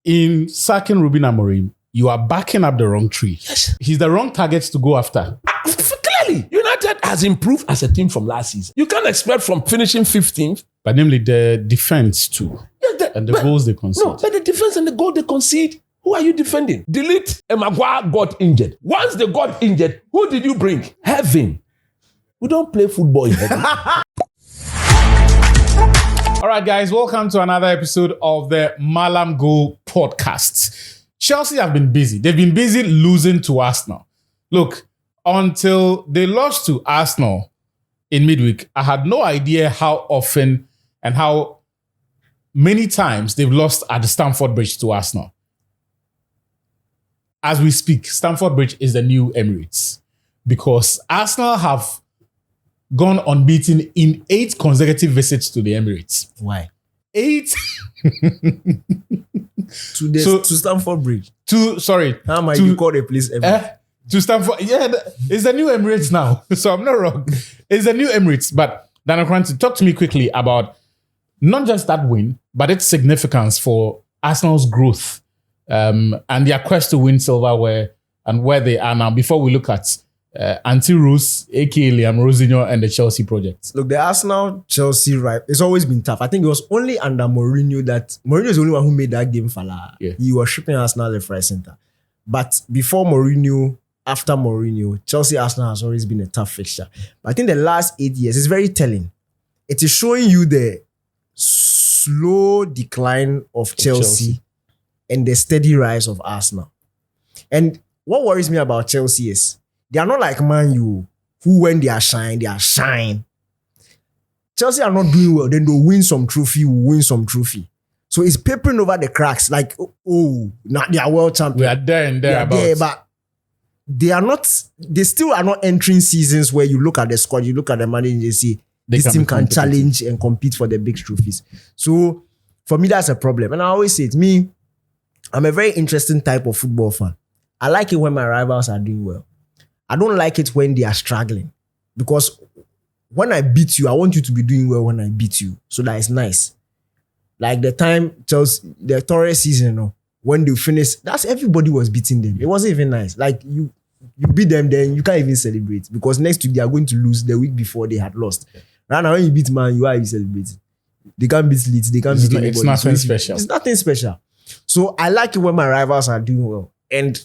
in sacking Ruben Amorim, you are backing up the wrong tree. Yes. He's the wrong target to go after. Clearly, United has improved as a team from last season. You can't expect from finishing 15th. But namely the defense too. And the goals they concede. No, but the defense and the goal they concede, who are you defending? Delete and Maguire got injured. Once they got injured, who did you bring? Heaven. We don't play football in heaven. All right, guys, welcome to another episode of the Malam Go podcast. Chelsea have been busy. They've been busy losing to Arsenal. Look, until they lost to Arsenal in midweek, I had no idea how often and how many times they've lost at the Stamford Bridge to Arsenal. As we speak, Stamford Bridge is the new Emirates because Arsenal have gone unbeaten in 8 consecutive visits to the Emirates. Why? 8 to Stamford Bridge. How might you call the place Emirates? To Stamford. Yeah, it's the new Emirates now. So I'm not wrong. It's the new Emirates. But Daniel Kranti, talk to me quickly about not just that win, but its significance for Arsenal's growth and their quest to win silverware and where they are now before we look at Auntie Rose, aka Liam Rosinho, and the Chelsea project. Look, the Arsenal-Chelsea right, it's always been tough. I think it was only under Mourinho that Mourinho is the only one who made that game fala. Yeah. He was shipping Arsenal left, right, center. But before Mourinho, after Mourinho, Chelsea-Arsenal has always been a tough fixture. But I think the last 8 years is very telling. It is showing you the slow decline of Chelsea and the steady rise of Arsenal. And what worries me about Chelsea is they are not like Man U, who when they are shine. Chelsea are not doing well. Then they'll win some trophy, So it's papering over the cracks like, now they are world champions. We are there and there, but they still are not entering seasons where you look at the squad, you look at the manager and you see this team can challenge and compete for the big trophies. So for me, that's a problem. And I always say I'm a very interesting type of football fan. I like it when my rivals are doing well. I don't like it when they are struggling because when I beat you, I want you to be doing well when I beat you. So that is nice. Like the time Chelsea, the Torres season, when they finished, that's everybody was beating them. It wasn't even nice. Like you beat them, then you can't even celebrate because next week they are going to lose the week before they had lost. Right now, when you beat Man, you are celebrating. They can't beat Leeds. They can't beat anybody. It's nothing special. It's nothing special. So I like it when my rivals are doing well. And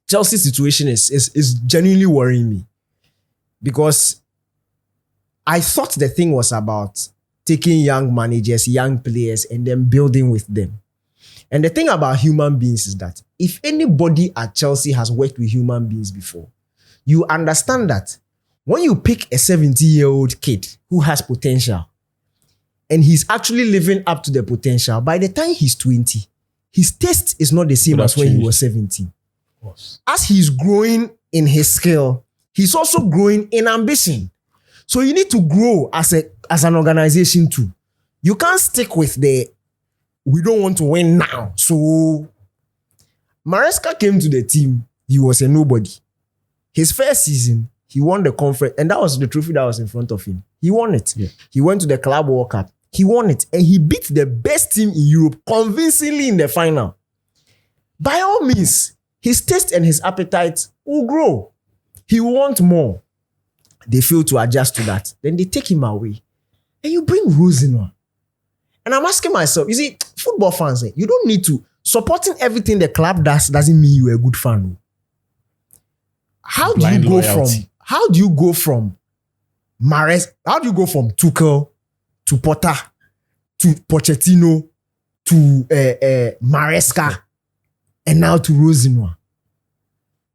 Chelsea's situation is genuinely worrying me because I thought the thing was about taking young managers, young players, and then building with them. And the thing about human beings is that if anybody at Chelsea has worked with human beings before, you understand that when you pick a 70-year-old kid who has potential and he's actually living up to the potential, by the time he's 20, his taste is not the same as when he was 17. As he's growing in his skill, he's also growing in ambition. So you need to grow as an organization too. You can't stick with we don't want to win now. So Maresca came to the team. He was a nobody. His first season, he won the conference, and that was the trophy that was in front of him. He won it. Yeah. He went to the Club World Cup. He won it. And he beat the best team in Europe convincingly in the final. By all means, his taste and his appetite will grow. He wants more. They fail to adjust to that. Then they take him away. And you bring Rosinho. And I'm asking myself, you see, football fans, you don't need to. Supporting everything the club does doesn't mean you're a good fan. How do you go from Mares? How do you go from Tuchel to Potter to Pochettino to Maresca and now to Rosinho?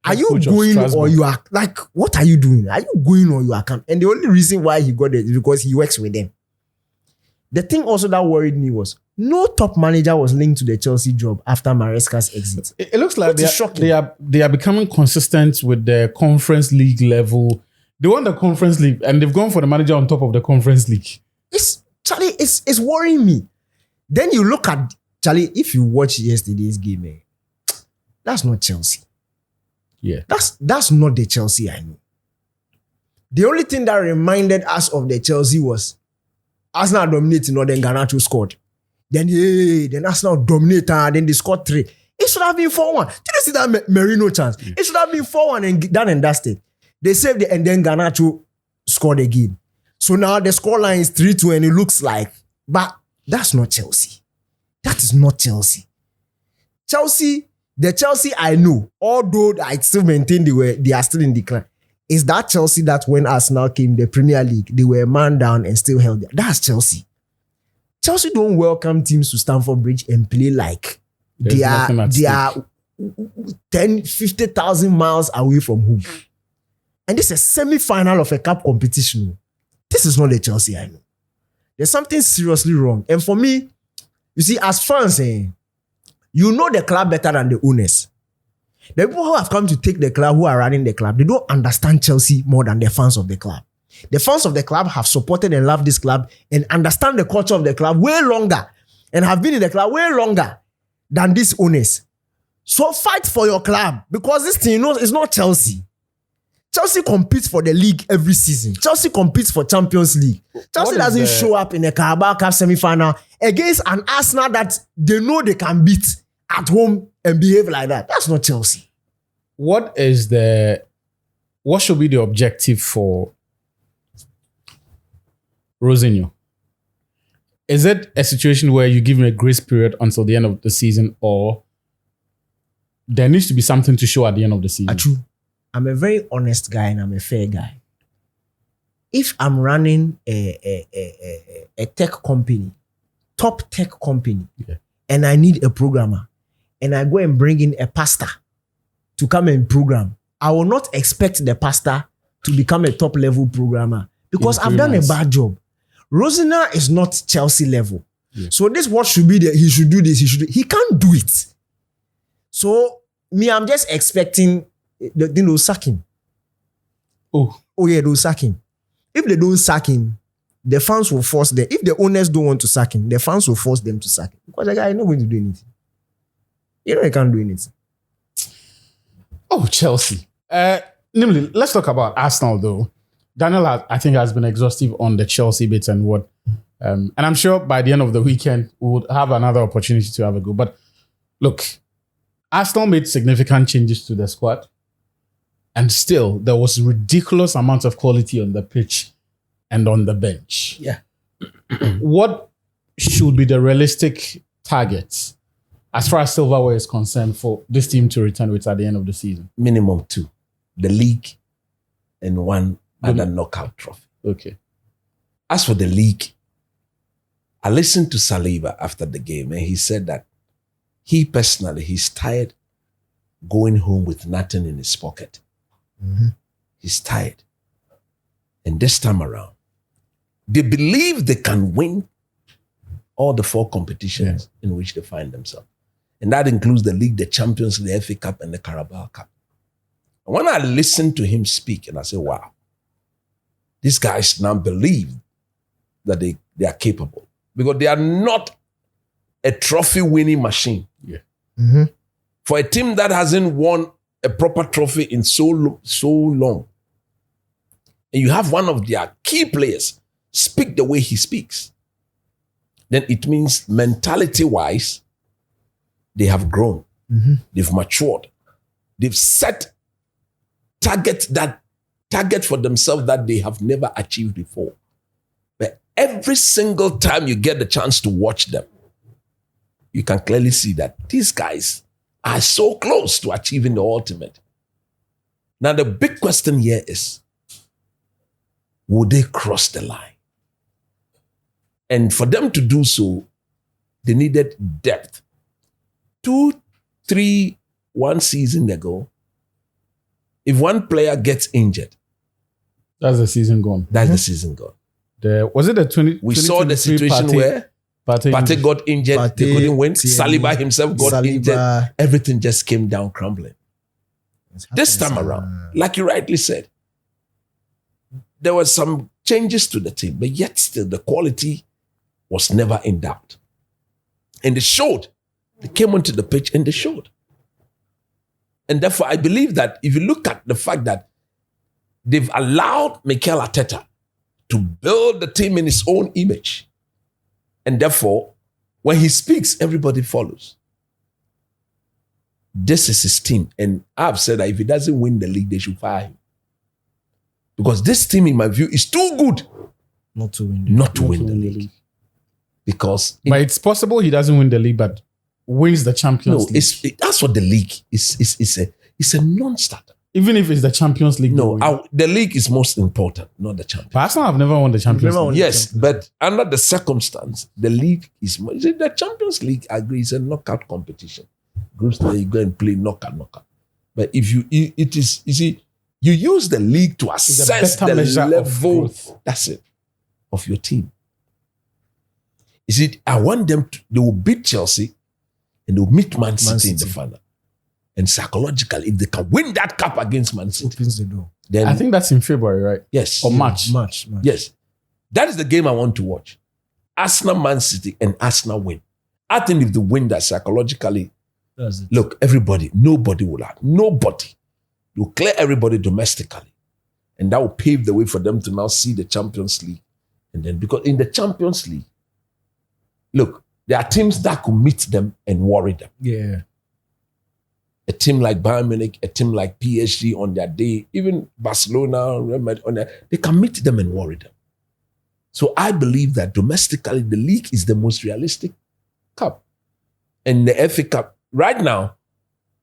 Are you going or you are like, what are you doing? Are you going or you are coming? And the only reason why he got it is because he works with them. The thing also that worried me was no top manager was linked to the Chelsea job after Maresca's exit. It looks like they are becoming consistent with the Conference League level. They won the Conference League and they've gone for the manager on top of the Conference League. It's worrying me. Then you look at Charlie. If you watch yesterday's game, that's not Chelsea. Yeah, that's not the Chelsea I know. The only thing that reminded us of the Chelsea was Arsenal dominating, or then Garnacho scored. Then Arsenal dominate, then they scored 3. It should have been 4-1. Did you see that Mourinho chance? It should have been 4-1 and done and dusted. They saved it, and then Garnacho scored again. So now the scoreline is 3-2, and it looks like, but that's not Chelsea. That is not Chelsea. The Chelsea I know, although I still maintain they are still in decline, is that Chelsea that when Arsenal came the Premier League, they were a man down and still held there. That's Chelsea. Chelsea don't welcome teams to Stamford Bridge and play like they are 50,000 miles away from home. And this is a semi-final of a cup competition. This is not the Chelsea I know. There's something seriously wrong. And for me, you see, as fans, you know the club better than the owners. The people who have come to take the club, who are running the club, they don't understand Chelsea more than the fans of the club. The fans of the club have supported and loved this club and understand the culture of the club way longer and have been in the club way longer than these owners. So fight for your club, because this thing, is not Chelsea. Chelsea competes for the league every season. Chelsea competes for Champions League. Chelsea doesn't show up in a Carabao Cup semi-final against an Arsenal that they know they can beat at home and behave like that. That's not Chelsea. What should be the objective for Rosinho? Is it a situation where you give him a grace period until the end of the season, or there needs to be something to show at the end of the season? True. I'm a very honest guy and I'm a fair guy. If I'm running a tech company, top tech company, and I need a programmer, and I go and bring in a pastor to come and program, I will not expect the pastor to become a top level programmer because I've done a bad job. Rosinha is not Chelsea level. Yeah. So this what should be he should do this, he can't do it. So me, I'm just expecting they'll sack him. Oh yeah, they'll sack him. If they don't sack him, the fans will force them. If the owners don't want to sack him, the fans will force them to sack him. Because the guy is not going to do anything. He can't do anything. Oh, Chelsea. Namely, let's talk about Arsenal though. Daniel, I think, has been exhaustive on the Chelsea bits and what. And I'm sure by the end of the weekend, we would have another opportunity to have a go. But look, Arsenal made significant changes to the squad. And still, there was ridiculous amounts of quality on the pitch and on the bench. Yeah. What should be the realistic targets as far as silverware is concerned for this team to return with at the end of the season? Minimum 2. The league and 1 other knockout trophy. Okay. As for the league, I listened to Saliba after the game and he said that he's tired going home with nothing in his pocket. Mm-hmm. He's tired. And this time around, they believe they can win all the 4 competitions in which they find themselves. And that includes the league, the Champions League, the FA Cup, and the Carabao Cup. And when I listened to him speak, and I said, wow, these guys now believe that they are capable. Because they are not a trophy-winning machine. Yeah. Mm-hmm. For a team that hasn't won a proper trophy in so long, and you have one of their key players speak the way he speaks, then it means mentality-wise, they have grown. Mm-hmm. They've matured. They've set target for themselves that they have never achieved before. But every single time you get the chance to watch them, you can clearly see that these guys are so close to achieving the ultimate. Now, the big question here is, would they cross the line? And for them to do so, they needed depth. 1 season ago, if one player gets injured, that's the season gone. That's the season gone. Was it the 20? We saw the situation where Partey got injured, they couldn't win. Saliba himself got injured. Everything just came down crumbling. This time around, like you rightly said, there were some changes to the team, but yet still the quality was never in doubt. And they showed. They came onto the pitch and they showed. And therefore, I believe that if you look at the fact that they've allowed Mikel Ateta to build the team in his own image, and therefore, When he speaks, everybody follows. This is his team. And I've said that if he doesn't win the league, they should fire him. Because this team, in my view, is too good Not to win. not to win the league. Because But it's possible he doesn't win the league, but wins the Champions League. that's what the league is. It's a non-starter. Even if it's the Champions League. No, they win. the league is most important, not the champion. But Arsenal have never won the Champions Never League. won. Yes, but under the circumstance, the league is the Champions League agrees a knockout competition. Groups that you go and play knockout. But if you use the league to assess better the measure of level. growth. That's it, of your team. I want them to, they will beat Chelsea and they will meet Man City in the final. And psychologically, if they can win that cup against Man City, Opens the door. then I think that's in February, right? yes, Or March. March. yes, that is the game I want to watch. Arsenal, Man City, and Arsenal win. I think if they win that psychologically, That's it. look, nobody will have. Nobody. They'll clear everybody domestically. And that will pave the way for them to now see the Champions League. And then, because in the Champions League, look, there are teams that could meet them and worry them. Yeah. A team like Bayern Munich, a team like PSG on their day, even Barcelona, Real Madrid, they can meet them and worry them. So I believe that domestically, the league is the most realistic cup. And the FA Cup, right now,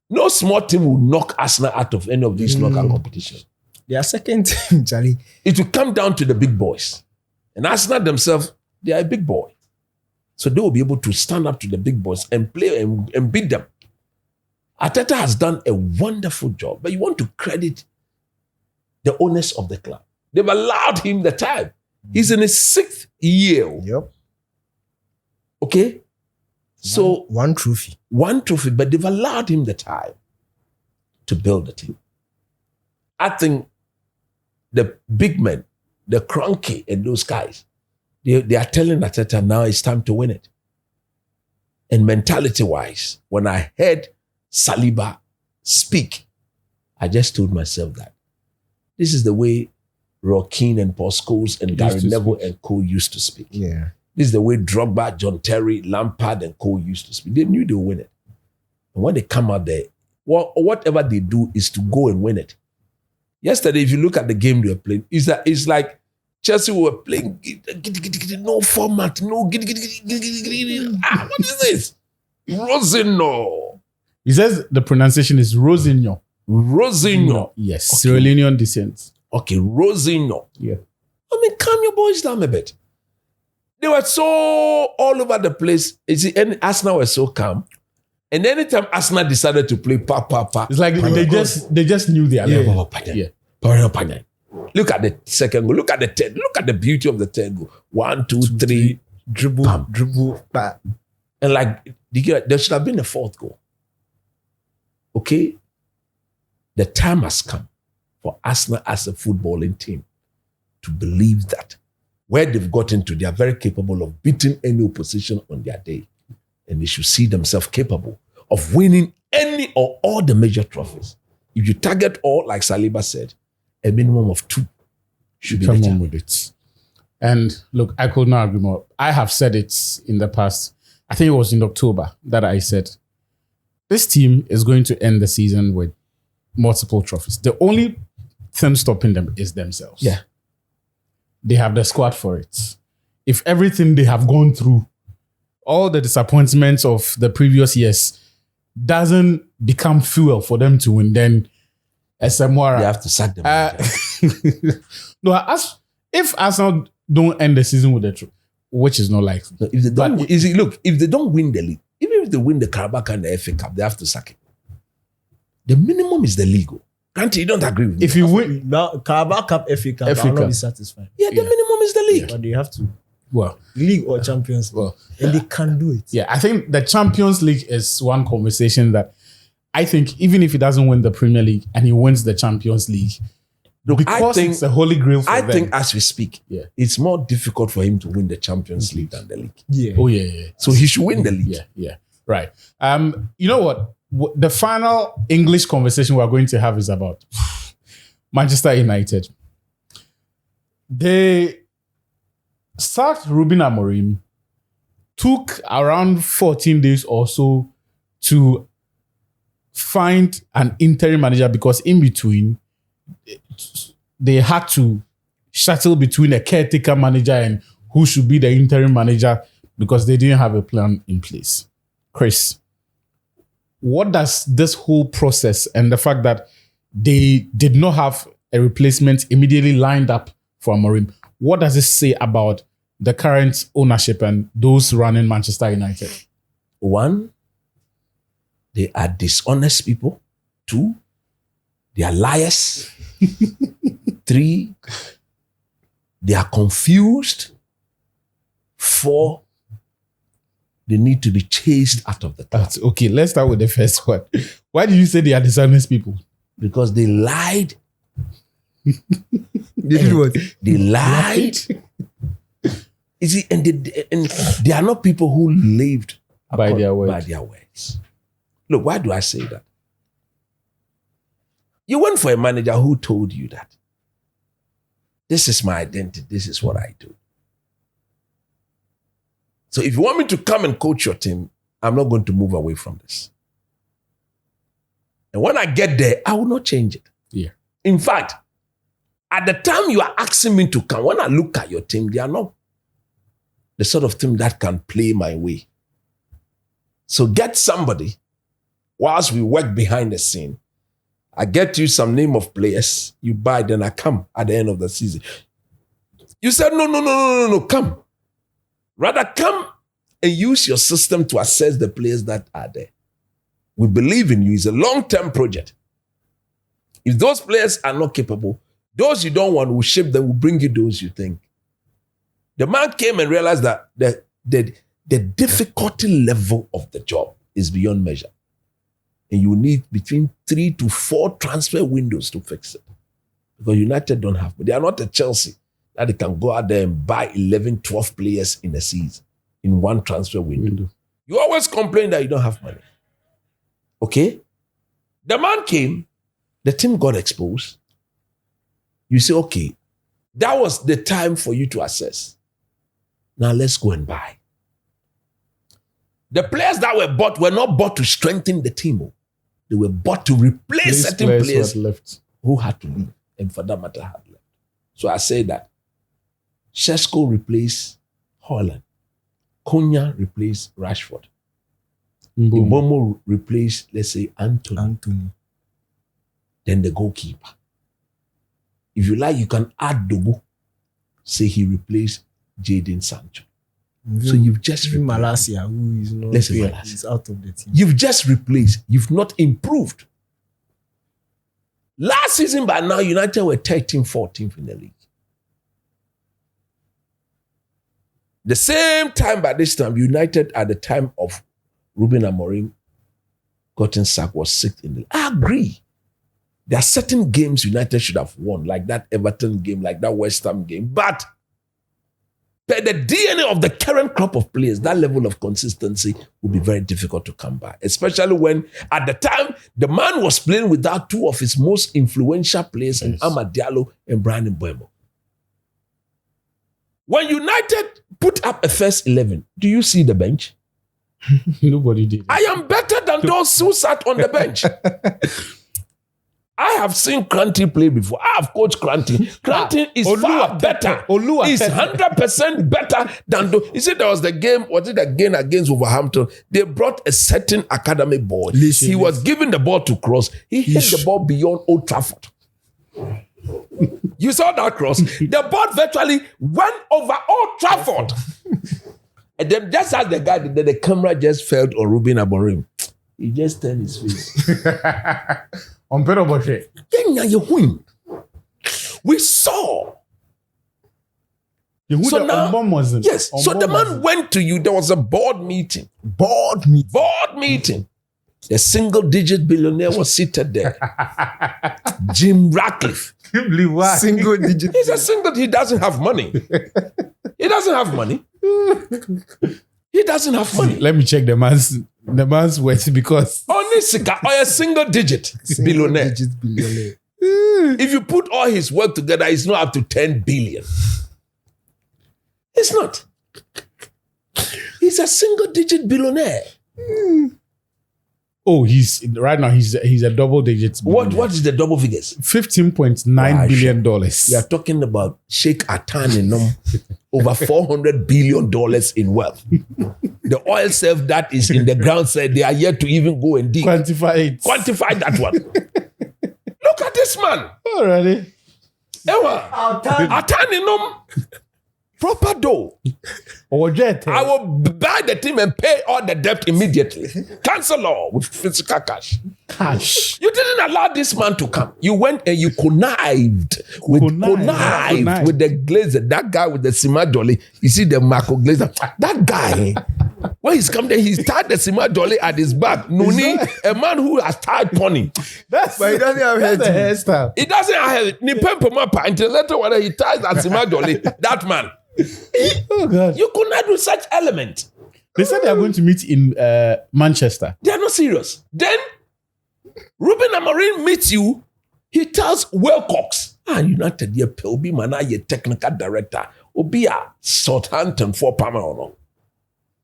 no small team will knock Arsenal out of any of these knockout competitions. Their second team, Charlie. It will come down to the big boys. And Arsenal themselves, they are a big boy. So they will be able to stand up to the big boys and play and beat them. Ateta has done a wonderful job, but you want to credit the owners of the club. They've allowed him the time. He's in his 6th year. Yep. Okay? So One trophy. one trophy, but they've allowed him the time to build the team. I think the big men, the Kroenke and those guys, they are telling Ateta now it's time to win it. And mentality-wise, when I heard Saliba speak, I just told myself that this is the way Roy Keane and Paul Scholes and Gary Neville and co used to speak. Yeah. This is the way Drogba, John Terry, Lampard and co used to speak. They knew they would win it. And when they come out there, whatever they do is to go and win it. Yesterday, if you look at the game they were playing, it's like Chelsea were playing no format, no what is this? Rosinho. He says the pronunciation is Rosinho. Rosinho. Yes. Okay. Sierra Leonean descent. Okay, Rosinho. Yeah. I mean, calm your boys down a bit. They were so all over the place. You see, and Arsenal was so calm. And anytime Arsenal decided to play It's like they just knew their level. Yeah. Look at the second goal. Look at the third. Look at the beauty of the third goal. 1, 2, 3. Dribble. And like, there should have been a fourth goal. Okay? The time has come for Arsenal as a footballing team to believe that where they've gotten to, they are very capable of beating any opposition on their day. And they should see themselves capable of winning any or all the major trophies. If you target all, like Saliba said, a minimum of 2 should be Come the on with it. And look, I could not agree more. I have said it in the past. I think it was in October that I said, this team is going to end the season with multiple trophies. The only thing stopping them is themselves. Yeah. They have the squad for it. If everything they have gone through, all the disappointments of the previous years doesn't become fuel for them to win, then SMR. They have to sack them. No, if Arsenal don't end the season with the trophy, which is not likely. No, if they don't, if they don't win the league, even if they win the Carabao and the FA Cup, they have to sack it. The minimum is the league. Granted, you don't agree with me. If you win, Now, Carabao Cup, FA Cup, FA I'll not Cup. be satisfied. Yeah, the minimum is the league. But they have to. well, League or Champions League. well, And they can do it. yeah, I think the Champions League is one conversation that I think even if he doesn't win the Premier League and he wins the Champions League, Look, because it's a holy grail for I them. think as we speak, Yeah. it's more difficult for him to win the Champions League than the league. Yeah. Oh yeah. So he should win the league. Yeah. Right. You know what? The final English conversation we're going to have is about Manchester United. They sacked Ruben Amorim took around 14 days or so to find an interim manager because in between they had to shuttle between a caretaker manager and who should be the interim manager because they didn't have a plan in place. Chris, what does this whole process and the fact that they did not have a replacement immediately lined up for Mourinho, what does it say about the current ownership and those running Manchester United? 1, they are dishonest people. 2, they are liars. 3, they are confused. 4, they need to be chased out of the club. Okay, let's start with the first one. Why did you say they are dishonest people? Because they lied. They did what? They lied. You see, and they are not people who lived By their words. By their words. Look, why do I say that? You went for a manager who told you that this is my identity, this is what I do. So if you want me to come and coach your team, I'm not going to move away from this. And when I get there, I will not change it. Yeah. In fact, at the time you are asking me to come, when I look at your team, they are not the sort of team that can play my way. So get somebody, whilst we work behind the scene, I get you some name of players, you buy, then I come at the end of the season. You said, no, come. Rather come and use your system to assess the players that are there. We believe in you. It's a long-term project. If those players are not capable, those you don't want will ship them, will bring you those you think. The man came and realized that the difficulty level of the job is beyond measure. And you need between 3 to 4 transfer windows to fix it. Because United don't have, but they are not a Chelsea that they can go out there and buy 11, 12 players in a season in one transfer window. You always complain that you don't have money. Okay? The man came, the team got exposed. You say, okay, that was the time for you to assess. Now let's go and buy. The players that were bought were not bought to strengthen the team. They were bought to replace certain players who had to leave, and for that matter had left. So I say that Šeško replaced Haaland. Cunha replaced Rashford. Mbeumo replaced, let's say, Anthony. Then the goalkeeper. If you like, you can add Dogu. Say he replaced Jadon Sancho. So you've just replaced Malacia, who is not here, is out of the team. You've just replaced. You've not improved. Last season, by now, United were 13th, 14th in the league. The same time, by this time, United at the time of Ruben Amorim gotten sacked was 6th in the league. I agree. There are certain games United should have won, like that Everton game, like that West Ham game. But the DNA of the current crop of players, that level of consistency will be very difficult to come by. Especially when, at the time, the man was playing without 2 of his most influential players, yes, Amad Diallo and Brian Mbeumo. When United put up a first 11, do you see the bench? Nobody did. I am better than those who sat on the bench. I have seen Kranti play before. I have coached Kranti. Kranti is far better. He's 100% better than those. You see, there was the game, was it again against Wolverhampton? They brought a certain academy boy. He was given the ball to cross. He hit the ball beyond Old Trafford. You saw that cross? The ball virtually went over Old Trafford. And then just as the guy did, the camera just fell on Ruben Amorim. He just turned his face. On Pedro Boshe. We saw. So now, yes. So the man went to you. There was a board meeting. Board meeting. The single-digit billionaire was seated there. Jim Ratcliffe. Single-digit. He's a single. He doesn't have money. He doesn't have money. Let me check the man's worth because only a single-digit billionaire. If you put all his work together, it's not up to 10 billion. It's not. He's a single-digit billionaire. Oh, he's a double digits. What is the double figures? $15.9 billion. We are talking about Sheikh Ataninum, over $400 billion in wealth. The oil self that is in the ground said they are yet to even go and dig. Quantify that one. Look at this man. Already. Ataninum. Proper dough. I will buy the team and pay all the debt immediately. Cancel all with physical cash. You didn't allow this man to come. You went and you connived with the glazer. That guy with the Sima Dolly. You see the Marco glazer. That guy, when he's come there, he's tied the Sima Dolly at his back. Nuni, a man who has tied pony. But he doesn't have hairstyle. He doesn't have it. Until later when he ties that Sima Dolly, that man. Oh God! You could not do such element. They said they are going to meet in Manchester. They are not serious. Then Ruben Amorim meets you. He tells Wilcox, United, you Pelby Mana, your technical director, Obia Southampton for Pamela.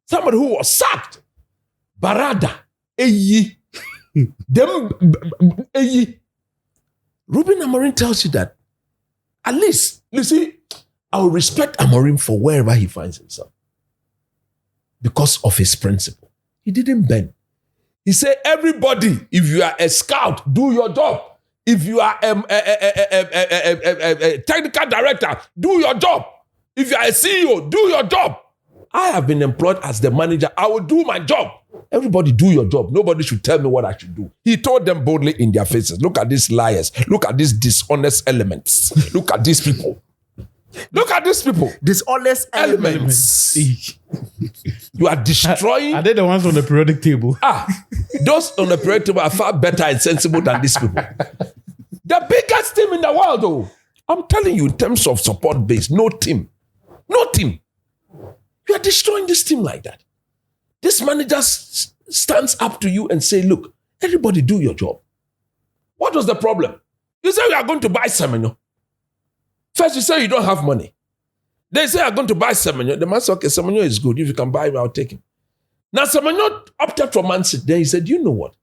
Somebody who was sacked. Barada, Eyi, them Eyi. Ruben Amorim tells you that. At least, you see. I will respect Amorim for wherever he finds himself because of his principle. He didn't bend. He said, everybody, if you are a scout, do your job. If you are a technical director, do your job. If you are a CEO, do your job. I have been employed as the manager. I will do my job. Everybody do your job. Nobody should tell me what I should do. He told them boldly in their faces, look at these liars. Look at these dishonest elements. Look at these people. Look at these people. Dishonest elements. You are destroying. Are they the ones on the periodic table? Those on the periodic table are far better and sensible than these people. The biggest team in the world, though. I'm telling you, in terms of support base, no team. No team. You are destroying this team like that. This manager stands up to you and say, look, everybody do your job. What was the problem? You say we are going to buy Semenyo. First, you say you don't have money. They say, I'm going to buy Semenyo. The man said, okay, Semenyo is good. If you can buy him, I'll take him. Now, Semenyo opted for Man City. Then he said, you know what?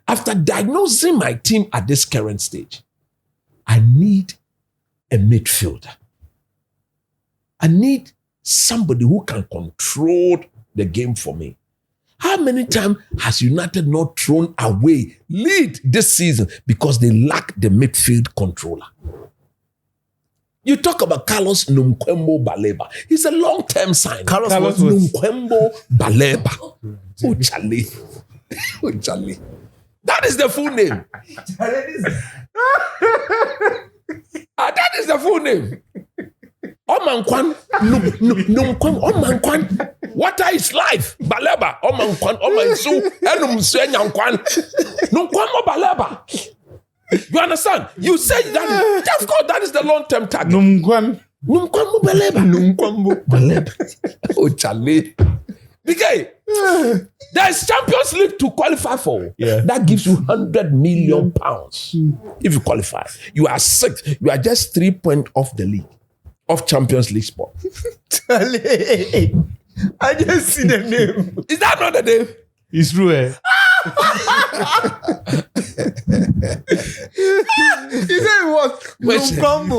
After diagnosing my team at this current stage, I need a midfielder. I need somebody who can control the game for me. How many times has United not thrown away lead this season because they lack the midfield controller? You talk about Carlos Nunkwembo Baleba. He's a long-term sign. Carlos Nunkwembo Baleba. Oh, Charlie. Oh, Charlie. That is the full name. That is the full name. Omankwan. Omankwan. Water is life. Baleba. Omankwan. Omansu. Enumsu enyankwan. Nunkwembo Baleba. You understand? You say that. Of course, that is the long-term target. Numkwambo Baleba. Oh, Charlie. Okay. There is Champions League to qualify for. Yeah. That gives you £100 million. If you qualify. You are sixth. You are just 3 points off the league. Of Champions League spot. I just see the name. Is that not the name? It's true, eh? He said it was Nunkwambo.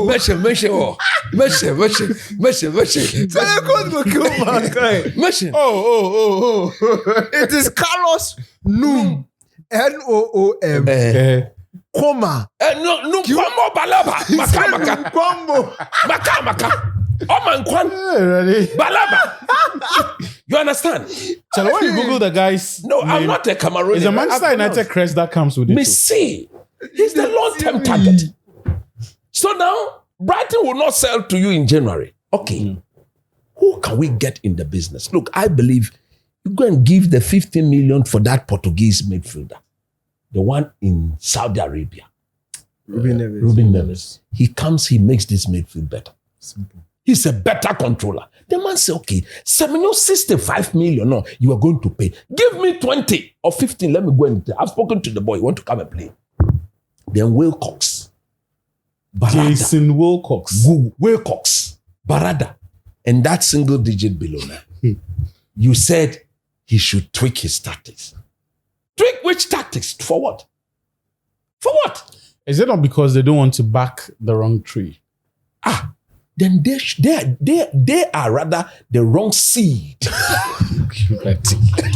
Oh. It is Carlos Noom. Noom. Comma. Nunkwambo Balaba. Maka. Omankwan. Balaba. You understand? So when you Google the guy's No, I'm not a Cameroonian. It's a Manchester United crest that comes with it. Me see. He's the long-term target. So now, Brighton will not sell to you in January. Okay. Who can we get in the business? Look, I believe you go and give the 15 million for that Portuguese midfielder. The one in Saudi Arabia. Ruben Neves. He comes, he makes this midfield better. Simple. He's a better controller. The man say, okay, Semenyo 65 million. No, you are going to pay. Give me 20 or 15. Let me go and I've spoken to the boy. You want to come and play? Then Wilcox. Barada. Jason Wilcox. Wilcox. Barada. And that single digit below now. you said he should tweak his tactics. Tweak which tactics? For what? For what? Is it not because they don't want to back the wrong tree? Then they are rather the wrong seed.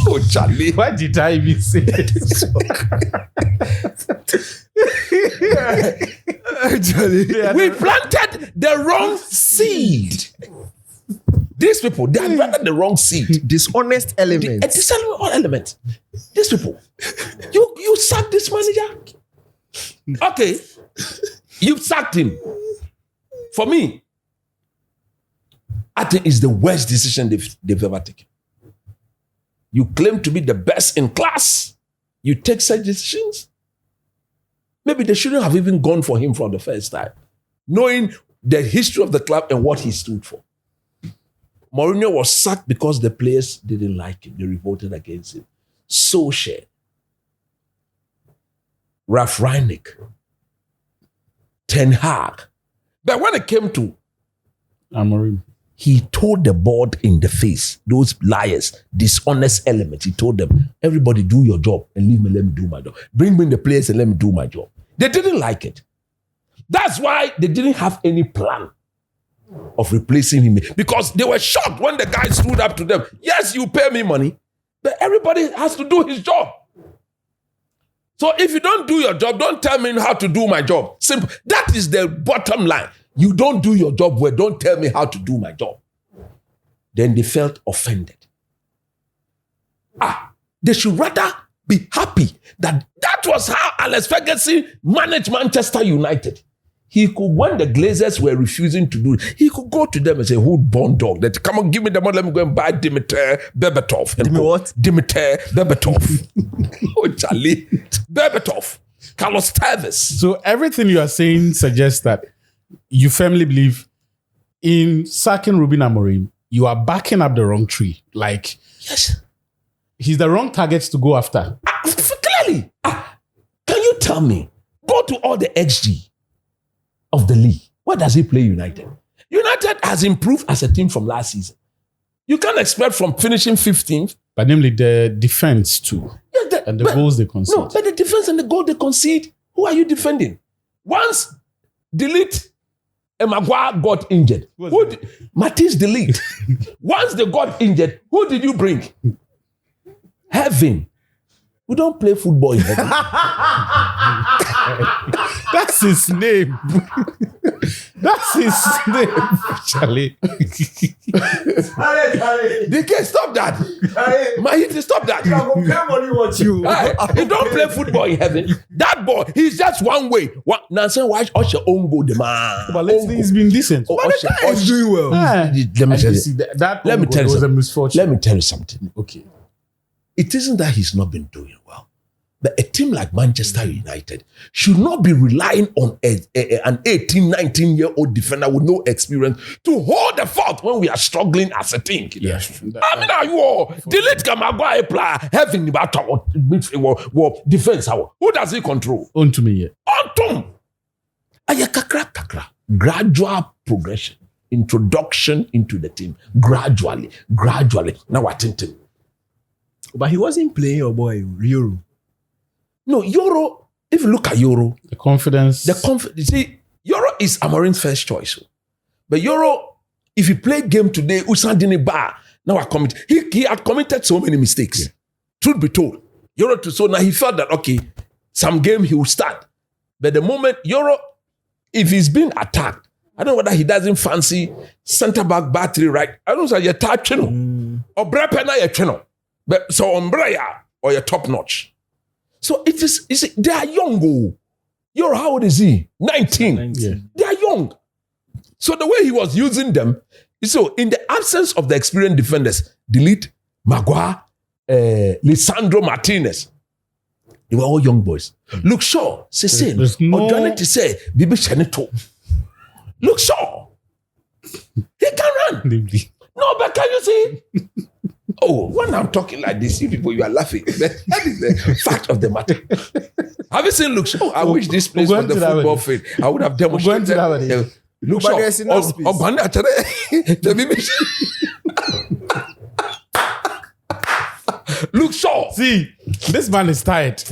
Oh, Charlie. Why did I even say this? We planted the wrong seed. These people, they are rather the wrong seed. Dishonest element. A dishonest element. These people. You sacked this manager? Okay. You sacked him. For me, I think it's the worst decision they've ever taken. You claim to be the best in class. You take such decisions. Maybe they shouldn't have even gone for him from the first time, knowing the history of the club and what he stood for. Mourinho was sacked because the players didn't like him. They revolted against him. Solskjaer, Ralf Rangnick, Ten Hag. But when it came to Amorim, he told the board in the face, those liars, dishonest elements, he told them, everybody do your job and leave me, let me do my job. Bring me the players and let me do my job. They didn't like it. That's why they didn't have any plan of replacing him, because they were shocked when the guy stood up to them. Yes, you pay me money, but everybody has to do his job. So if you don't do your job, don't tell me how to do my job. Simple. That is the bottom line. You don't do your job well, don't tell me how to do my job. Then they felt offended. They should rather be happy that was how Alex Ferguson managed Manchester United. He could, when the Glazers were refusing to do it, he could go to them and say, who born dog? That come on, give me the money, let me go and buy Dimitar Berbatov. Give me what? Dimitar Berbatov. Oh, Charlie. Berbatov. Carlos Tevez. so everything you are saying suggests that you firmly believe in sacking Ruben Amorim, you are backing up the wrong tree. Like, Yes. he's the wrong target to go after. Clearly. Can you tell me, go to all the XG of the league. Where does he play United? United has improved as a team from last season. You can't expect from finishing 15th. But namely the defense too. And the goals they concede. No, but the defense and the goal they concede, who are you defending? Once Delete and Maguire got injured. Matisse Delete. Once they got injured, who did you bring? Heaven. We don't play football in heaven. That's his name. That's his name, Charlie. DK, stop that. Mahiti, stop that. You don't play football in heaven. That boy, he's just one way. Now, say, why Usher own go the man? But lately he's been decent. But the guy is doing well. Let me tell you. Let me tell you was a something. misfortune. Let me tell you something. Okay. It isn't that he's not been doing well. But a team like Manchester United should not be relying on an 18, 19-year-old defender with no experience to hold the fort when we are struggling as a team. Yes. I mean, you delete Kamagwa player, having the defense. Who does he control? On to me, yeah. Antum. Kakra. Gradual progression, introduction into the team. Gradually. Now what him? But he wasn't playing your boy, Euro. No, Euro, if you look at Euro, The confidence. you see, Euro is Amorim's first choice. But Euro, if he play game today, Usandini Bar, now I commit. He had committed so many mistakes. Yeah. Truth be told. Euro so now he felt that, okay, some game he will start. But the moment Euro, if he's being attacked, I don't know whether he doesn't fancy centre-back battery, right? I don't know, you're touch channel. Or Brepena, your channel. But so Umbreya or your top notch. So it is, you see, they are young. Euro, how old is he? 19. Yeah. They are young. So the way he was using them, so in the absence of the experienced defenders, Delete, Maguire, Lisandro Martinez, they were all young boys. Look, Shaw, Cecil, no... or to say, Bibi Chanito. Look, Shaw, he can run. No, but can you see? Oh, when I'm talking like this, you people, you are laughing. That is the fact of the matter. Have you seen Luke Shaw? I wish this place was the football field. I would have demonstrated. Luke Shaw. Luke Shaw. See, this man is tired.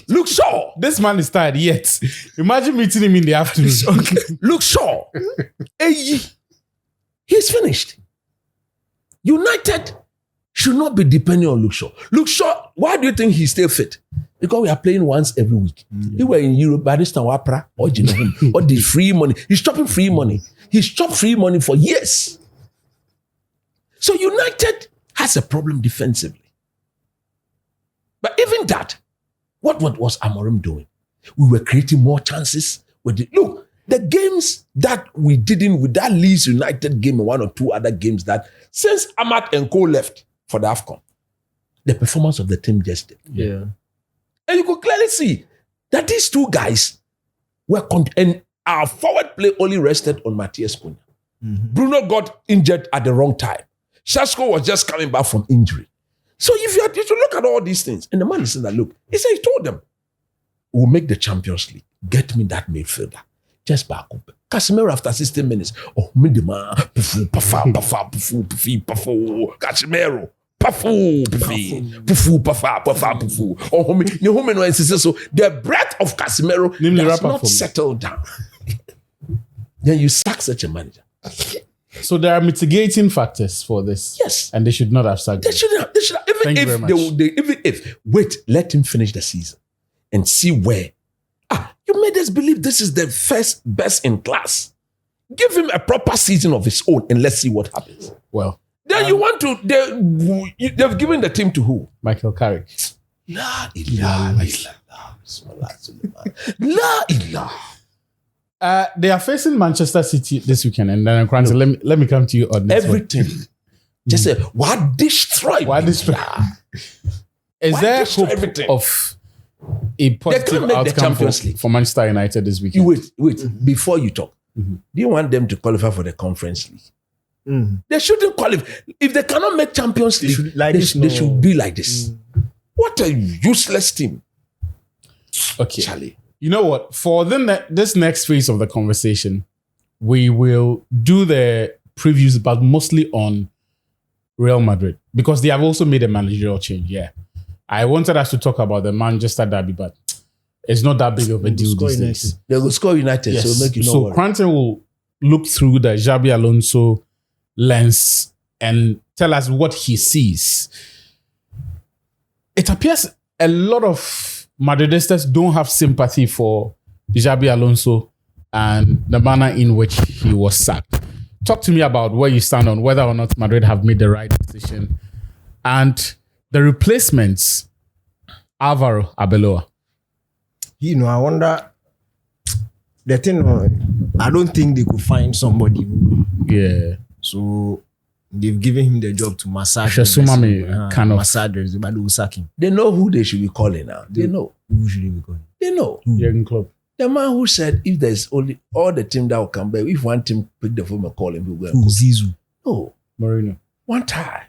Luke Shaw. This man is tired, yet. Imagine meeting him in the afternoon. Luke Shaw. Hey, he's finished. United should not be depending on Luke Shaw. Luke Shaw, why do you think he's still fit? Because we are playing once every week. He were in Europe by this time, Wapra, or or the free money. He's chopping free money. He's chopped free money for years. So United has a problem defensively. But even that, what was Amorim doing? We were creating more chances. Look, the games that we didn't with that Leeds United game and one or two other games that since Amat and Co left for the AFCON, the performance of the team just did. Yeah. And you could clearly see that these two guys were and our forward play only rested on Matthias Cunha. Bruno got injured at the wrong time. Shasko was just coming back from injury. So if you look at all these things, and the man said that, look, he told them, we'll make the Champions League. Get me that midfielder. Just back up. Casemiro after 16 minutes. Oh, me the man. Casemiro. Oh, me. So the breath of Casemiro does not settle down. Then you sack such a manager. So there are mitigating factors for this. Yes. And they should not have sacked him. They should even if wait, let him finish the season and see where. You made us believe this is the first best in class. Give him a proper season of his own and let's see what happens. Well, then you want to, they've given the team to who? Michael Carrick. La ilaha illallah. They are facing Manchester City this weekend, and then let me come to you on this everything. Just say, what destroy? What destroy? Is there hope of a positive outcome for Manchester United this weekend? Wait. Before you talk, do you want them to qualify for the Conference League? They shouldn't qualify. If they cannot make Champions League, they should be like this. What a useless team. Okay. Charlie. You know what? For this next phase of the conversation, we will do the previews, but mostly on Real Madrid, because they have also made a managerial change. Yeah. I wanted us to talk about the Manchester derby, but it's not that big of a deal these days. They will score United, yes. so make you know. So Cranton will look through the Xabi Alonso lens and tell us what he sees. It appears a lot of Madridistas don't have sympathy for Xabi Alonso and the manner in which he was sacked. Talk to me about where you stand on whether or not Madrid have made the right decision and the replacements. Alvaro Arbeloa. I wonder. The thing, I don't think they could find somebody. Yeah. So they've given him the job to massage. Kind of massagers, but they will sack him. They know who they should be calling now. They know. Who should they be calling? They know. Jurgen Klopp. The man who said if there's only all the team that will come back, if one team pick the phone and call him, he'll go and call. Zizou. No. Mourinho. One tie.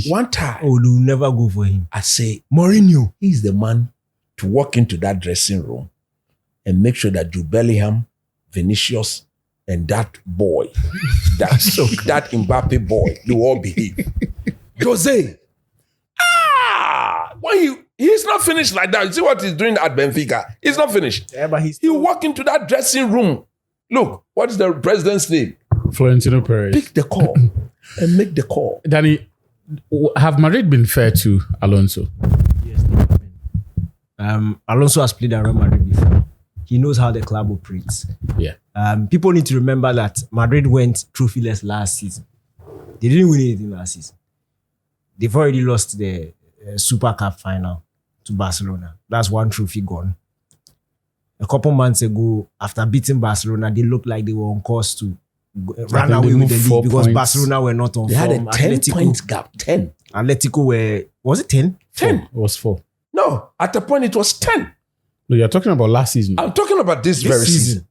One tie. Oh, they'll never go for him. I say Mourinho. He's the man to walk into that dressing room and make sure that Jude Bellingham, Vinicius, and that boy, that Mbappe boy, they all behave. Jose. When he's not finished like that. You see what he's doing at Benfica? He's not finished. Yeah, but he walk into that dressing room. Look, what is the president's name? Florentino Perez. Pick the call and make the call. Danny, have Madrid been fair to Alonso? Yes, they have been. Alonso has played at Real Madrid before. He knows how the club operates. Yeah. People need to remember that Madrid went trophyless last season. They didn't win anything last season. They've already lost the Super Cup final to Barcelona. That's one trophy gone. A couple months ago, after beating Barcelona, they looked like they were on course to run away with the league because Barcelona were not on form. They had a 10-point gap. 10. Atletico were... Was it 10? 10. It was 4. No, at the point it was 10. No, you're talking about last season. I'm talking about this very season.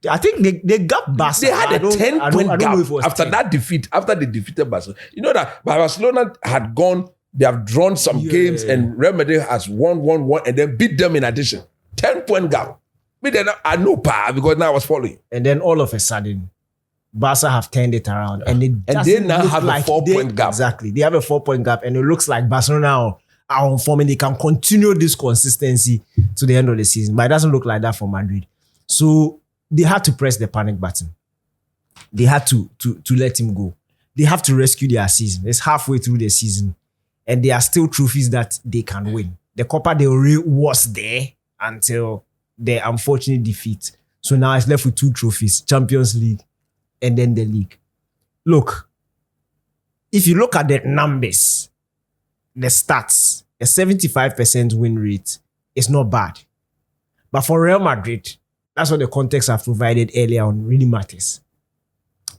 I think they got Barcelona. They had a 10-point gap after 10. That defeat, after they defeated Barcelona. You know that Barcelona had gone, they have drawn some games and Real Madrid has won and then beat them in addition. 10-point gap. But then I know because now I was following. And then all of a sudden, Barca have turned it around, and they now have a 4-point gap. Exactly, they have a 4-point gap, and it looks like Barcelona are on form, and they can continue this consistency to the end of the season. But it doesn't look like that for Madrid. So they had to press the panic button. They had to let him go. They have to rescue their season. It's halfway through the season, and there are still trophies that they can win. The Copa del Rey was there until the unfortunate defeat. So now it's left with 2 trophies, Champions League and then the league. Look, if you look at the numbers, the stats, a 75% win rate is not bad. But for Real Madrid, that's what the context I've provided earlier on really matters.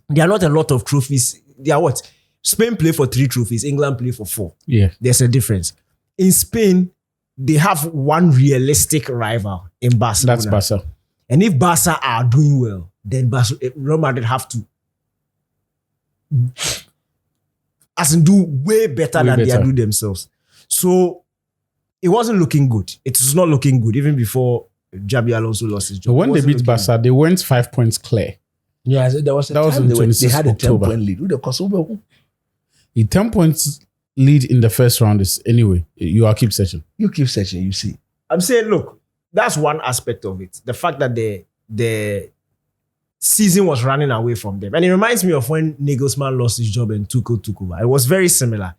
There are not a lot of trophies. They are what? Spain play for 3 trophies, England play for 4. Yeah. There's a difference. In Spain, they have one realistic rival in Barcelona. That's Barca. And if Barca are doing well, then Real Madrid have to do way better than they do themselves. So it wasn't looking good. It was not looking good even before Xabi Alonso lost his job. But when they beat Barca, they went 5 points clear. Yeah, there was a time they had a 10-point lead. A 10 points lead in the first round is anyway. You are keep searching. You keep searching, you see. I'm saying, look, that's one aspect of it. The fact that the season was running away from them. And it reminds me of when Nagelsmann lost his job and Tuchel took over. It was very similar.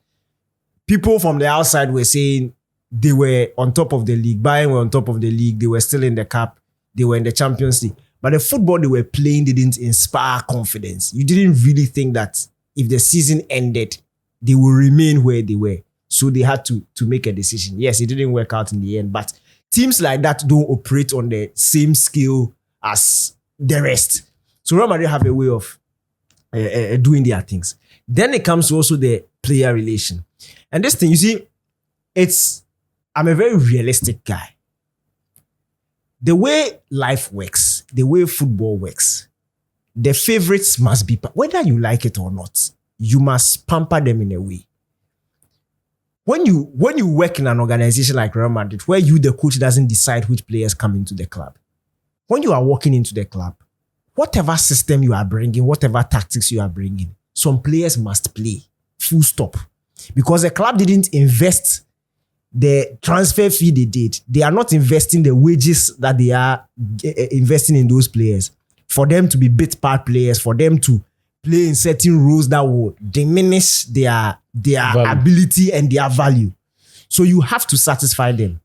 People from the outside were saying they were on top of the league. Bayern were on top of the league. They were still in the cup. They were in the Champions League. But the football they were playing didn't inspire confidence. You didn't really think that if the season ended, they would remain where they were. So they had to make a decision. Yes, it didn't work out in the end, but teams like that don't operate on the same scale as the rest. So Real Madrid have a way of doing their things. Then it comes to also the player relation. And this thing, you see, I'm a very realistic guy. The way life works, the way football works, the favorites must be, whether you like it or not, you must pamper them in a way. When you work in an organization like Real Madrid, where you, the coach, doesn't decide which players come into the club, when you are walking into the club, whatever system you are bringing, whatever tactics you are bringing, some players must play, full stop. Because the club didn't invest the transfer fee they did. They are not investing the wages that they are investing in those players for them to be bit part players, for them to play in certain roles that will diminish their ability and their value. So you have to satisfy them.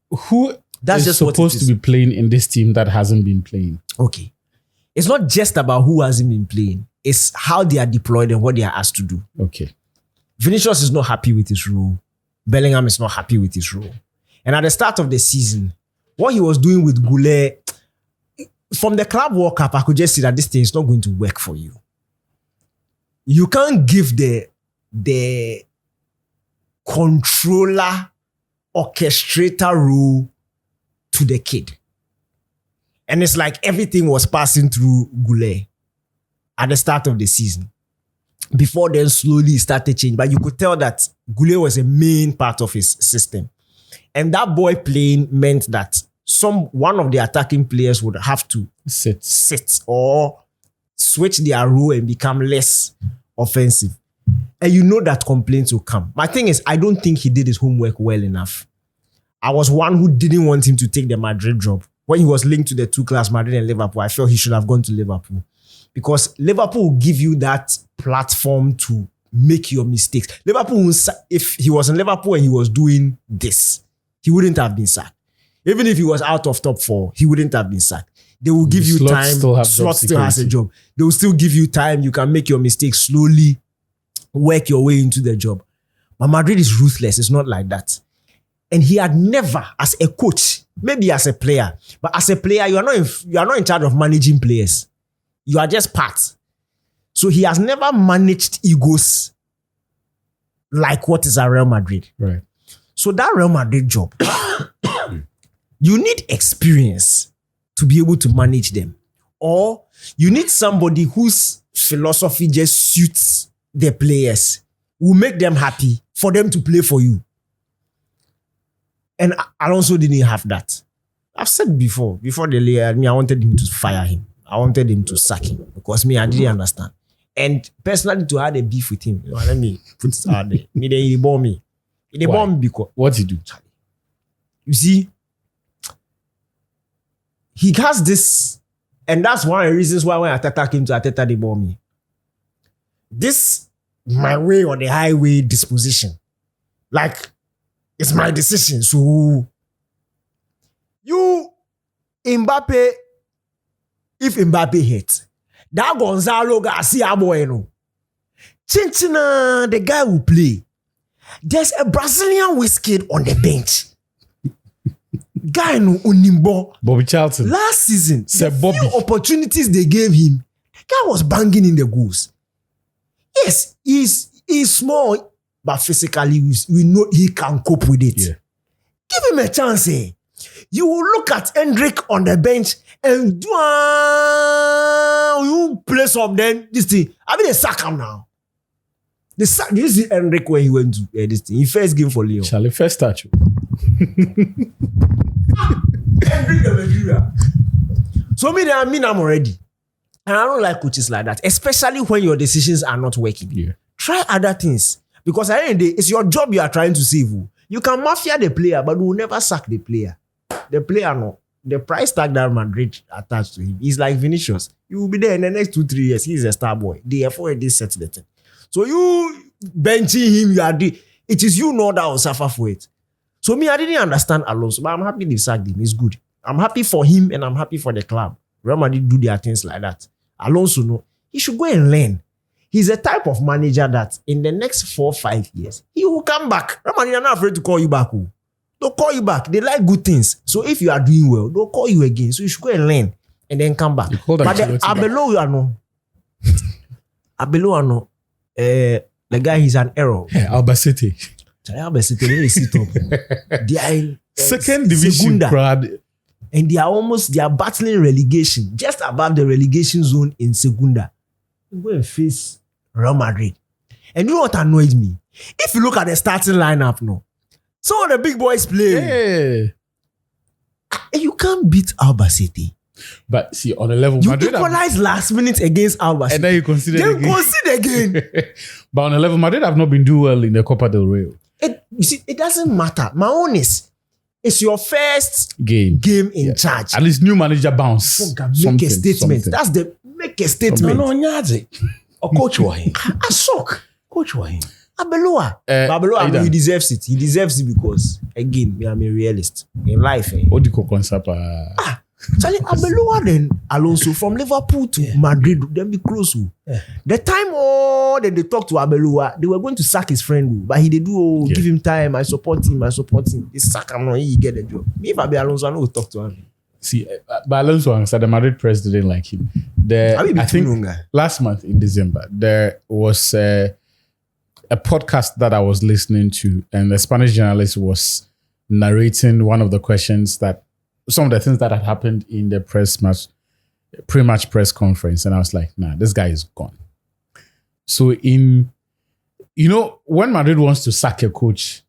That's is just supposed to be playing in this team that hasn't been playing? Okay. It's not just about who hasn't been playing. It's how they are deployed and what they are asked to do. Okay. Vinicius is not happy with his role. Bellingham is not happy with his role. And at the start of the season, what he was doing with Goulet, from the Club World Cup, I could just see that this thing is not going to work for you. You can't give the controller, orchestrator role to the kid. And it's like everything was passing through Goulet at the start of the season. Before then, slowly it started changing. But you could tell that Goulet was a main part of his system. And that boy playing meant that one of the attacking players would have to sit or switch their role and become less offensive. And you know that complaints will come. My thing is, I don't think he did his homework well enough. I was one who didn't want him to take the Madrid job. When he was linked to the two clubs, Madrid and Liverpool, I felt he should have gone to Liverpool. Because Liverpool will give you that platform to make your mistakes. Liverpool, if he was in Liverpool and he was doing this, he wouldn't have been sacked. Even if he was out of top 4, he wouldn't have been sacked. They will give you time. Slot still has a job. They will still give you time. You can make your mistakes slowly, work your way into the job. But Madrid is ruthless. It's not like that. And he had never, as a coach, maybe as a player, but as a player, you are not in charge of managing players. You are just part. So he has never managed egos like what is at Real Madrid. Right. So that Real Madrid job, you need experience to be able to manage them. Or you need somebody whose philosophy just suits the players, will make them happy for them to play for you. And Alonso didn't have that. I've said before the layer, I wanted him to fire him. I wanted him to sack him because I didn't understand. And personally, to have a beef with him, let me put it out there. He bomb me. He bomb me because what he do? You see, he has this, and that's one of the reasons why when Ateta came to Ateta, they bomb me. This my way or the highway disposition, like it's my decision. So you Mbappe, if Mbappe hits, that Gonzalo Garcia boy, no. Chinchina, the guy who play. There's a Brazilian whiskey on the bench. Guy no Onimbo. Bobby Charlton. Last season, Sir the Bobby. few opportunities they gave him, the guy was banging in the goals. Yes, he's small, but physically we know he can cope with it. Yeah. Give him a chance, eh? You will look at Hendrick on the bench and you play some then this thing. I mean, they sack him now. Do you see Hendrick when he went to this thing? He first game for Lyon. Charlie, first touch. Hendrick the Nigeria. So I'm already. And I don't like coaches like that, especially when your decisions are not working. Yeah. Try other things. Because at the end of the day, it's your job you are trying to save. You can mafia the player, but you will never sack the player. The player, no. The price tag that Madrid attached to him is like Vinicius. You will be there in the next 2-3 years. He's a star boy. Therefore, they set the thing. So you benching him, it is you know that will suffer for it. So I didn't understand Alonso, but I'm happy they sacked him. It's good. I'm happy for him and I'm happy for the club. Real Madrid do their things like that. Alonso, no, he should go and learn. He's a type of manager that in the next 4-5 years, he will come back. Real Madrid are not afraid to call you back. They'll call you back. They like good things. So if you are doing well, they'll call you again. So you should go and learn and then come back. But the Abeloa, the guy, he's an error. Yeah, Albacete. Albacete, they sit up. They are in second division crowd. And they are battling relegation, just above the relegation zone in Segunda. You go and face Real Madrid. And you know what annoys me? If you look at the starting lineup now, some of the big boys play. Yeah. And you can't beat Albacete. But see, on a level, you Madrid equalize last minute against Albacete. and then you consider again. But on a level, Madrid have not been doing well in the Copa del Rey. You see, it doesn't matter. My own is, it's your first game in charge. At least new manager bounce. Make a statement. That's the make a statement. No, Nyazi. Or coach Wahim. I shock. Coach Wahim. Abeloa, he deserves it. He deserves it because, again, I'm a realist in life. What do you call Consapa? Charlie, Abeloa then Alonso from Liverpool to Madrid, then be close. Yeah. The time that they talked to Abeloa, they were going to sack his friend, but he did give him time. I support him. They sack him, he get the job. If I be Alonso, I know talk to him. See, but Alonso said the Madrid press didn't like him. I think last month in December, there was a podcast that I was listening to, and the Spanish journalist was narrating one of the questions that some of the things that had happened in the pre-match press conference. And I was like, nah, this guy is gone. So when Madrid wants to sack a coach,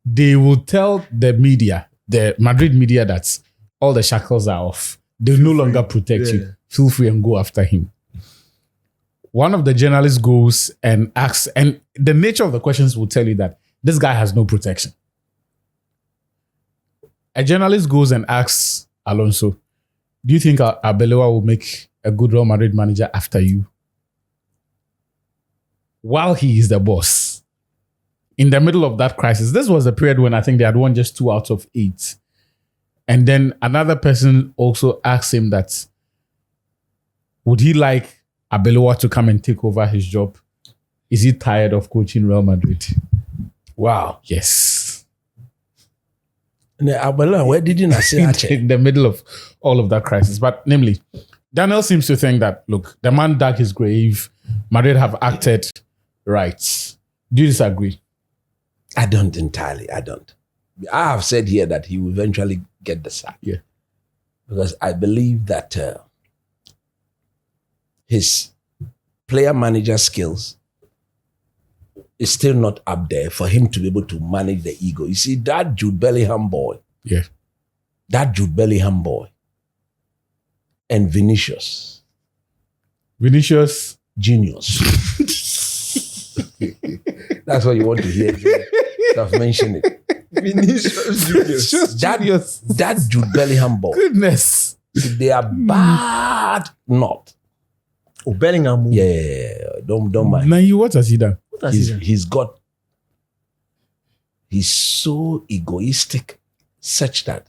they will tell the media, the Madrid media, that all the shackles are off. They no longer protect you. Feel free and go after him. One of the journalists goes and asks, and the nature of the questions will tell you that this guy has no protection. A journalist goes and asks Alonso, do you think Abeloa will make a good Real Madrid manager after you? While he is the boss. In the middle of that crisis, this was a period when I think they had won just 2 out of 8. And then another person also asked him that, would he like Abeloa to come and take over his job? Is he tired of coaching Real Madrid? Wow. Yes. Where did you not say in the middle of all of that crisis? But namely, Daniel seems to think that, look, the man dug his grave. Madrid have acted right. Do you disagree? I don't entirely. I don't. I have said here that he will eventually get the sack. Yeah. Because I believe that his player manager skills is still not up there for him to be able to manage the ego. You see, that Jude Bellingham boy. Yeah. That Jude Bellingham boy. And Vinicius. Vinicius Genius. That's what you want to hear. I've mentioned it. Vinicius Junior. That Jude Bellingham ball. Goodness. They are bad. Not. Oh, Bellingham. Yeah. Don't mind. Now, what has he done? What has he done? He's so egoistic, such that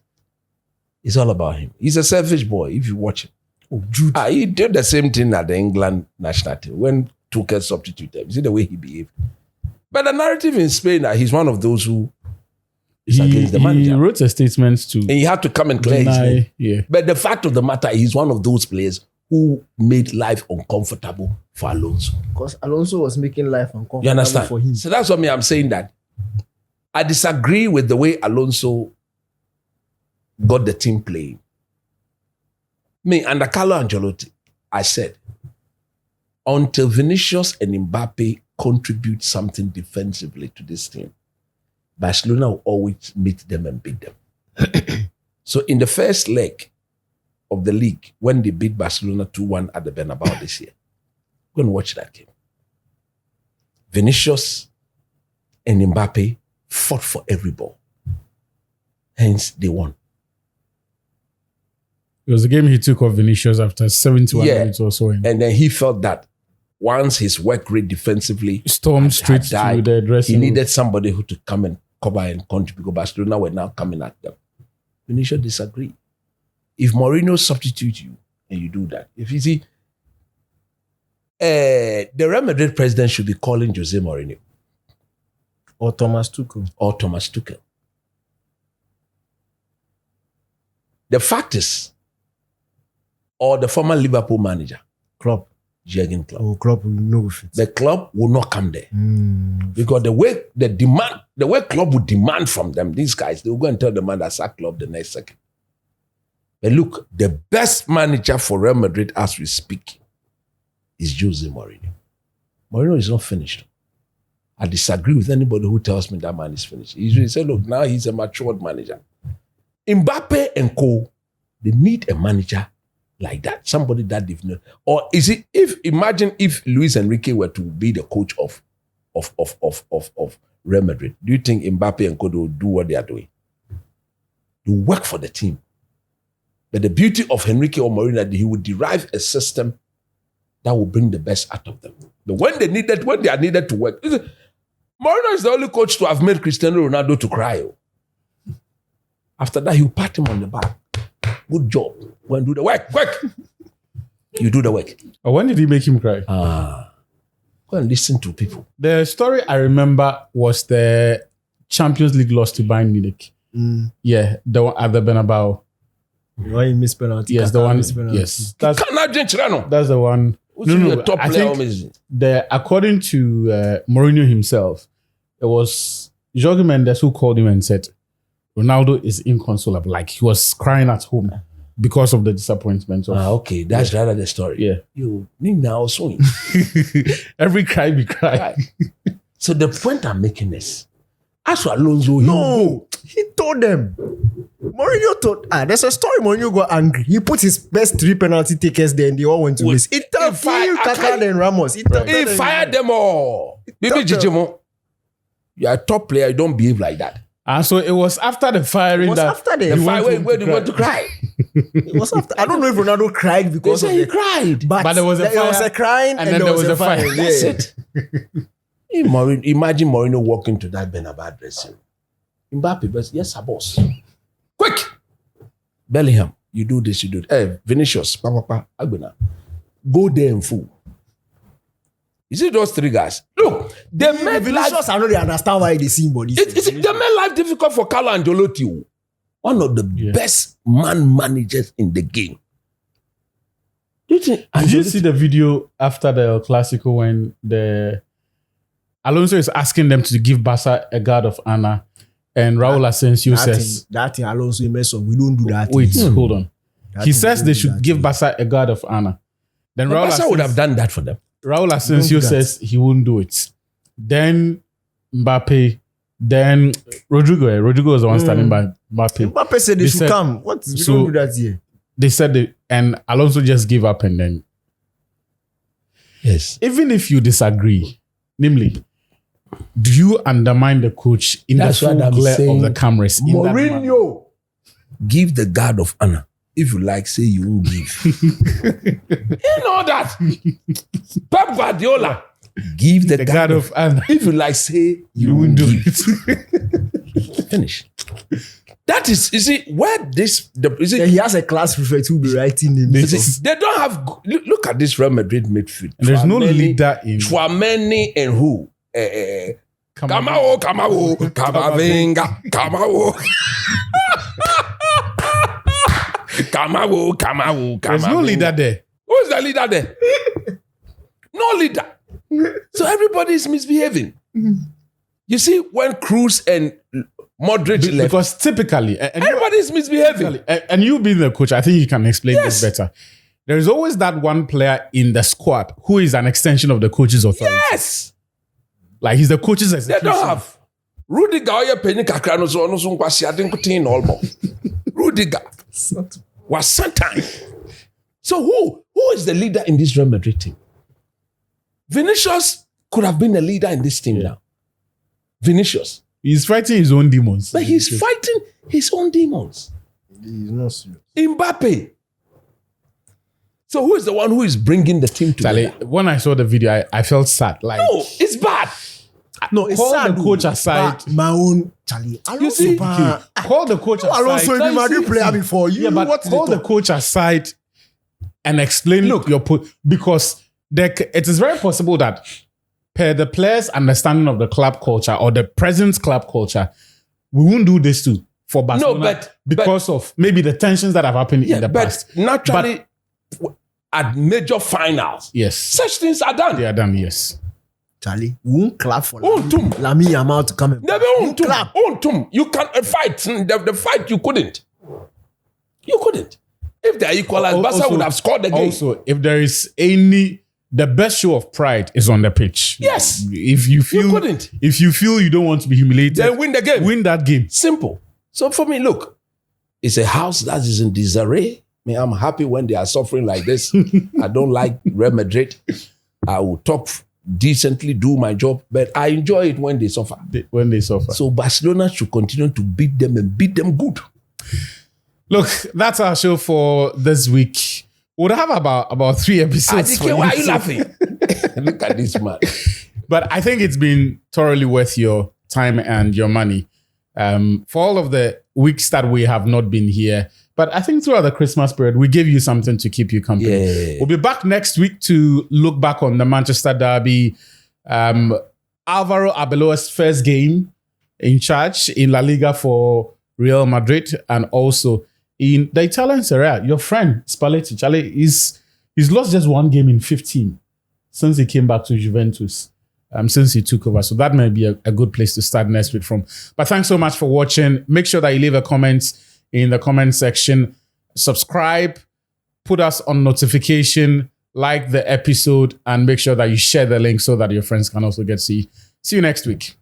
it's all about him. He's a selfish boy. If you watch him. Oh, Jude. He did the same thing at the England national team when Tuchel substituted. You see the way he behaved. But the narrative in Spain that he's one of those who is against the manager. He wrote a statement to and he had to come and clear his name. Yeah. But the fact of the matter, he's one of those players who made life uncomfortable for Alonso. Because Alonso was making life uncomfortable You understand? for him. So that's what I'm saying, that I disagree with the way Alonso got the team playing. Me, under Carlo Ancelotti, I said, until Vinicius and Mbappe contribute something defensively to this team, Barcelona will always meet them and beat them. So in the first leg of the league, when they beat Barcelona 2-1 at the Bernabeu this year, go and watch that game. Vinicius and Mbappe fought for every ball. Hence, they won. It was a game he took off Vinicius after 71 minutes or so. And then he felt that once his work rate defensively stormed straight to the dressing he room. needed somebody who to come and cover and contribute, because Barcelona were now coming at them. Vinicius disagreed. If Mourinho substitutes you and you do that, if you see, the Real Madrid president should be calling Jose Mourinho Or Thomas Tuchel. The fact is, or the former Liverpool manager, Klopp. Jurgen Klopp. Oh, Klopp will know fit. The club will not come there. Because the way Klopp would demand from them, these guys, they will go and tell the man that sack Klopp the next second. But look, the best manager for Real Madrid as we speak is Jose Mourinho. Mourinho is not finished. I disagree with anybody who tells me that man is finished. He said, look, now he's a matured manager. Mbappe and co, they need a manager like that, somebody that they've known. Or is it, imagine if Luis Enrique were to be the coach of Real Madrid, do you think Mbappe and co will do what they are doing? You work for the team. But the beauty of Enrique or Mourinho, that he would derive a system that will bring the best out of them. But when they are needed to work, Mourinho is the only coach to have made Cristiano Ronaldo to cry. After that, you pat him on the back. Good job. Go and do the work. Quick. You do the work. When did he make him cry? Go and listen to people. The story I remember was the Champions League loss to Bayern Munich. Yeah, the one at the Bernabeu. Why you miss penalty? Yes, the one. Yes, that's the one. No. Top I player think according to Mourinho himself, it was Jorge Mendes who called him and said, Ronaldo is inconsolable. Like, he was crying at home because of the disappointment. Okay, that's rather the story. Yeah. You need now swing. Every cry be cry. So the point I'm making is, as for Alonso, he told them. Mourinho told, there's a story Mourinho got angry. He put his best 3 penalty takers there and they all went to miss. He fired Kaka and Ramos. He fired them all. Baby Jijimo, you're a top player, you don't behave like that. And so it was after the firing where do you want to cry? It was after. I don't know if Ronaldo cried because he cried. But there was a crying and then there was a fire. That's it. Imagine Mourinho walking to that Bernabeu dressing room. Mbappe, but yes, sir, boss. Quick! Bellingham, you do this, you do that. Hey, Vinicius, Agbena. Go there and fool. Is it those 3 guys? Look, they made Vinicius, I don't understand why they see bodies. They made life difficult for Carlo Ancelotti. One of the best managers in the game. Did you see the video after the Clasico when Alonso is asking them to give Barca a guard of honor, and Raul Asensio says that thing Alonso mess up. We don't do that. Wait, hold on. He says they should give Barca a guard of honor. Then Raul Barca would have done that for them. Raul Asensio says he wouldn't do it. Then Mbappe, then Rodrigo. Rodrigo was the one standing by Mbappe. Mbappe said they should come. What? We don't do that here. They said and Alonso just gave up, and then Yes. Even if you disagree, namely, do you undermine the coach in That's the what full I'm glare saying. of the cameras? in that manner? Mourinho, give the guard of honor. If you like, say you won't give. You know that. Pep Guardiola, give the God of honor. If you like, say you won't won't do give. Finish. That is, you see, where this, He has a class prefect who will be writing names. they don't have, look at this Real Madrid midfield. And there's no leader in Chouameni and who? Kamao, Kamavinga, Kamao. Kamao. There's no leader there. Who's the leader there? No leader. So everybody is misbehaving. You see, when Cruz and Modric left, Because typically, everybody is misbehaving. and you being the coach, I think you can explain Yes. this better. There is always that one player in the squad who is an extension of the coach's authority. Yes. Like he's the coach's They execution. don't have. Rudiger, oye penny kakra no so nkwasi adenkutin olmo. Rudiger was sometime. So who is the leader in this Real Madrid team? Vinicius could have been a leader in this team now. Vinicius. He's fighting his own demons. But he's fighting his own demons. He's not serious. Mbappe. So who is the one who is bringing the team together? Charlie, when I saw the video, I felt sad. Like, No, it's bad. No, it's call sad. the coach aside. My own Charlie. You see, Call the coach Alonso aside. is a Madrid player before you. Yeah, but what call the coach aside and explain your because it is very possible that per the players' understanding of the club culture or the present club culture, we won't do this too for Barcelona because of maybe the tensions that have happened in the past. Naturally, at major finals, Yes, such things are done. they are done. Yes, Charlie, we won't clap for Untum. Lami Yamal to come and Untum. You can fight. The fight you couldn't. You couldn't. If they are equalized, Barca would have scored the game. Also, if there is the best show of pride is on the pitch. Yes. If you feel couldn't. If you feel you don't want to be humiliated, Then win the game. Win that game. Simple. So for me, look, it's a house that is in disarray. I mean, I'm happy when they are suffering like this. I don't like Real Madrid. I will talk decently, do my job, but I enjoy it when they suffer. When they suffer. So Barcelona should continue to beat them and beat them good. Look, that's our show for this week. We'll have about 3 episodes. Adike, why are you laughing? Look at this man. But I think it's been thoroughly worth your time and your money. For all of the weeks that we have not been here, but I think throughout the Christmas period, we give you something to keep you company. Yeah. We'll be back next week to look back on the Manchester derby. Alvaro Arbeloa's first game in charge in La Liga for Real Madrid, and also in the Italian Serie A. Your friend Spalletti, Charlie, he's lost just one game in 15 since he came back to Juventus. Since he took over. So that may be a good place to start next week from. But thanks so much for watching. Make sure that you leave a comment in the comment section. Subscribe, put us on notification, like the episode, and make sure that you share the link so that your friends can also get to see. See you next week.